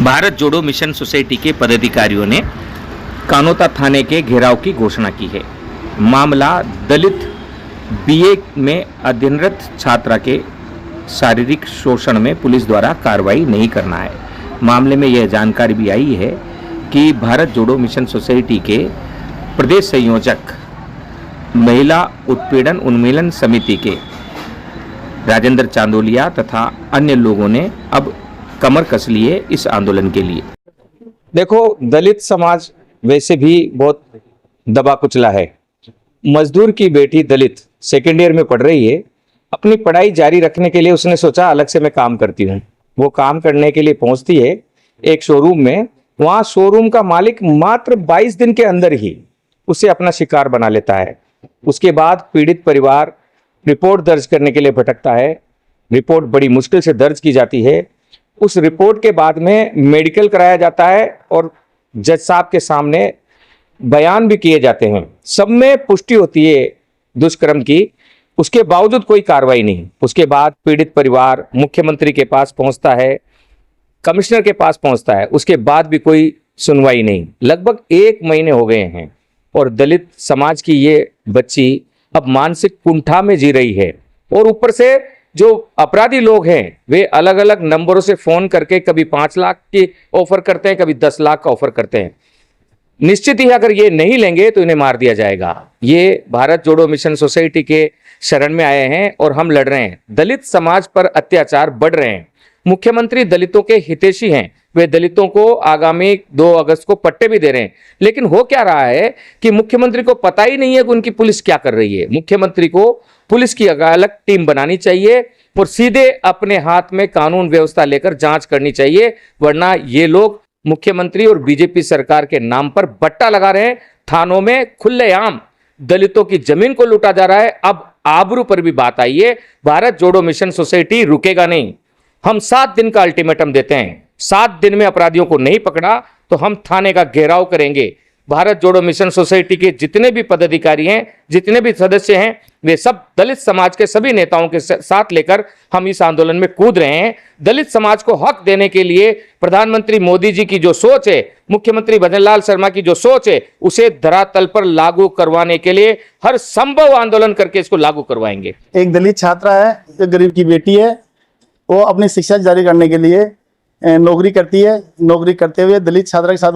भारत जोड़ो mission society के पदाधिकारियों ने कानोता थाने के घेराव की घोषणा की है। मामला दलित बीए में अध्ययनरत छात्रा के शारीरिक शोषण में पुलिस द्वारा कार्रवाई नहीं करना है। मामले में यह जानकारी भी आई है कि भारत जोड़ो मिशन सोसाइटी के प्रदेश संयोजक महिला उत्पीड़न उन्मूलन समिति के राजेंद्र चांदोलिया तथा अन्य लोगों ने अब कमर कस ली है इस आंदोलन के लिए। देखो, दलित समाज वैसे भी बहुत दबा कुचला है। मजदूर की बेटी दलित सेकेंड ईयर में पढ़ रही है। अपनी पढ़ाई जारी रखने के लिए उसने सोचा अलग से मैं काम करती हूँ। वो काम करने के लिए पहुंचती है एक शोरूम में। वहां शोरूम का मालिक मात्र 22 दिन के अंदर ही उसे अपना शिकार बना लेता है। उसके बाद पीड़ित परिवार रिपोर्ट दर्ज करने के लिए भटकता है। रिपोर्ट बड़ी मुश्किल से दर्ज की जाती है। उस रिपोर्ट के बाद में मेडिकल कराया जाता है और जज साहब के सामने बयान भी किए जाते हैं। सब में पुष्टि होती है दुष्कर्म की। उसके बावजूद कोई कार्रवाई नहीं। उसके बाद पीड़ित परिवार मुख्यमंत्री के पास पहुंचता है, कमिश्नर के पास पहुंचता है। उसके बाद भी कोई सुनवाई नहीं। लगभग 1 महीने हो गए हैं और दलित समाज की ये बच्ची अब मानसिक कुंठा में जी रही है। और ऊपर से जो अपराधी लोग हैं वे अलग अलग नंबरों से फोन करके कभी 5 लाख की ऑफर करते हैं, कभी 10 लाख का ऑफर करते हैं। निश्चित ही अगर ये नहीं लेंगे तो इन्हें मार दिया जाएगा। ये भारत जोड़ो मिशन सोसाइटी के शरण में आए हैं और हम लड़ रहे हैं। दलित समाज पर अत्याचार बढ़ रहे हैं। मुख्यमंत्री दलितों के हितैषी हैं। वे दलितों को आगामी 2 अगस्त को पट्टे भी दे रहे हैं। लेकिन हो क्या रहा है कि मुख्यमंत्री को पता ही नहीं है कि उनकी पुलिस क्या कर रही है। मुख्यमंत्री को पुलिस की अलग टीम बनानी चाहिए और सीधे अपने हाथ में कानून व्यवस्था लेकर जांच करनी चाहिए, वरना ये लोग मुख्यमंत्री और बीजेपी सरकार के नाम पर बट्टा लगा रहे हैं। थानों में खुलेआम दलितों की जमीन को लूटा जा रहा है। अब आबरू पर भी बात आई है। भारत जोड़ो मिशन सोसाइटी रुकेगा नहीं। हम 7 दिन का अल्टीमेटम देते हैं। 7 दिन में अपराधियों को नहीं पकड़ा तो हम थाने का घेराव करेंगे। भारत जोड़ो मिशन सोसाइटी के जितने भी पदाधिकारी हैं, जितने भी सदस्य हैं, वे सब दलित समाज के सभी नेताओं के साथ लेकर हम इस आंदोलन में कूद रहे हैं। दलित समाज को हक देने के लिए प्रधानमंत्री मोदी जी की जो सोच है, मुख्यमंत्री भजनलाल शर्मा की जो सोच है, उसे धरातल पर लागू करवाने के लिए हर संभव आंदोलन करके इसको लागू करवाएंगे। एक दलित छात्रा है, एक गरीब की बेटी है। वो अपनी शिक्षा जारी करने के लिए नौकरी करती है। नौकरी करते हुए दलित छात्रा के साथ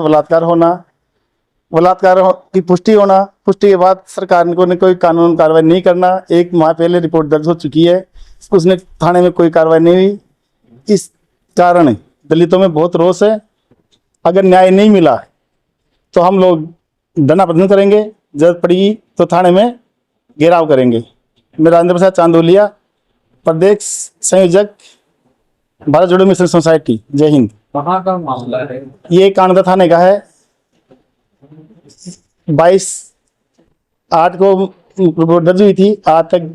बलात्कार की पुष्टि होना, पुष्टि के बाद सरकार ने कोई कानून कार्रवाई नहीं करना। 1 माह पहले रिपोर्ट दर्ज हो चुकी है, उसने थाने में कोई कार्रवाई नहीं हुई। इस कारण दलितों में बहुत रोष है। अगर न्याय नहीं मिला तो हम लोग धरना प्रदर्शन करेंगे। जरूरत पड़ेगी तो थाने में घेराव करेंगे। मैं राजेंद्र प्रसाद चांदोलिया, प्रदेश संयोजक भारत जोड़ो मिशन सोसाइटी। जय हिंद। कहाँ का मामला है? ये कानोता थाने का है। 22/8 को रिपोर्ट दर्ज हुई थी। आज तक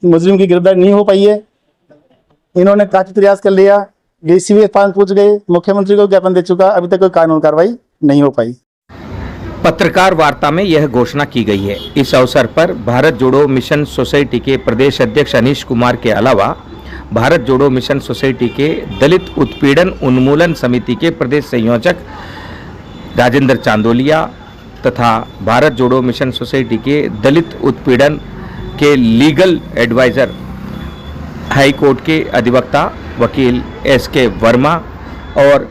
मुजरिम की गिरफ्तारी नहीं हो पाई है। इन्होंने काफी प्रयास कर लिया, डीसीपी के पास पूछ गए, मुख्यमंत्री को ज्ञापन दे चुका, अभी तक कोई कानून कार्रवाई नहीं हो पाई। पत्रकार वार्ता में यह घोषणा की गई है। इस अवसर पर भारत जोड़ो मिशन सोसाइटी के प्रदेश अध्यक्ष अनीश कुमार के अलावा भारत जोड़ो मिशन सोसाइटी के दलित उत्पीड़न उन्मूलन समिति के प्रदेश संयोजक राजेंद्र चांदोलिया तथा भारत जोड़ो मिशन सोसाइटी के दलित उत्पीड़न के लीगल एडवाइजर हाई कोर्ट के अधिवक्ता वकील SK वर्मा और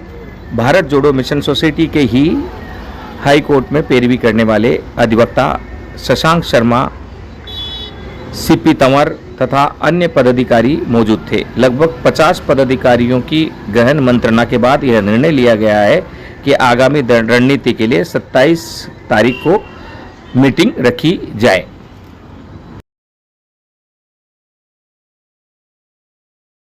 भारत जोड़ो मिशन सोसाइटी के ही हाई कोर्ट में पैरवी करने वाले अधिवक्ता शशांक शर्मा, CP तंवर तथा अन्य पदाधिकारी मौजूद थे। लगभग 50 पदाधिकारियों की गहन मंत्रणा के बाद यह निर्णय लिया गया है कि आगामी रणनीति के लिए 27 तारीख को मीटिंग रखी जाए।